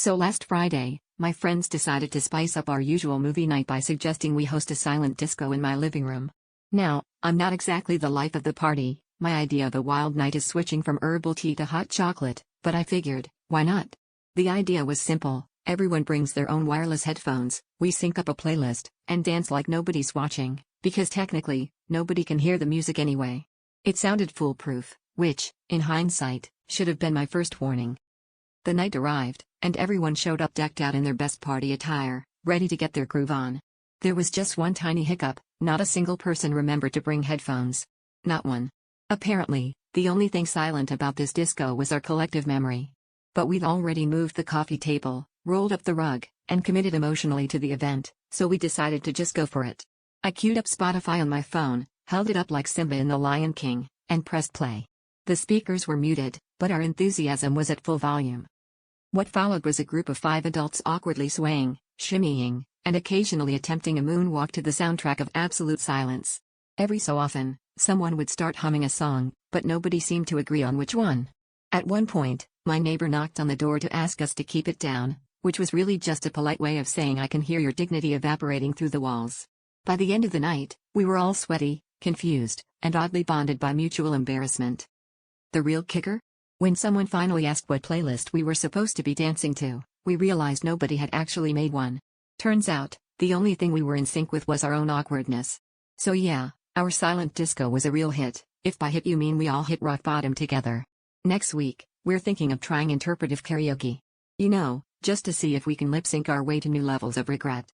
So last Friday, my friends decided to spice up our usual movie night by suggesting we host a silent disco in my living room. Now, I'm not exactly the life of the party. My idea of a wild night is switching from herbal tea to hot chocolate, but I figured, why not? The idea was simple: everyone brings their own wireless headphones, we sync up a playlist, and dance like nobody's watching, because technically, nobody can hear the music anyway. It sounded foolproof, which, in hindsight, should have been my first warning. The night arrived, and everyone showed up decked out in their best party attire, ready to get their groove on. There was just one tiny hiccup: not a single person remembered to bring headphones. Not one. Apparently, the only thing silent about this disco was our collective memory. But we'd already moved the coffee table, rolled up the rug, and committed emotionally to the event, so we decided to just go for it. I queued up Spotify on my phone, held it up like Simba in The Lion King, and pressed play. The speakers were muted, but our enthusiasm was at full volume. What followed was a group of 5 adults awkwardly swaying, shimmying, and occasionally attempting a moonwalk to the soundtrack of absolute silence. Every so often, someone would start humming a song, but nobody seemed to agree on which one. At one point, my neighbor knocked on the door to ask us to keep it down, which was really just a polite way of saying I can hear your dignity evaporating through the walls. By the end of the night, we were all sweaty, confused, and oddly bonded by mutual embarrassment. The real kicker? When someone finally asked what playlist we were supposed to be dancing to, we realized nobody had actually made one. Turns out, the only thing we were in sync with was our own awkwardness. So yeah, our silent disco was a real hit, if by hit you mean we all hit rock bottom together. Next week, we're thinking of trying interpretive karaoke. Just to see if we can lip sync our way to new levels of regret.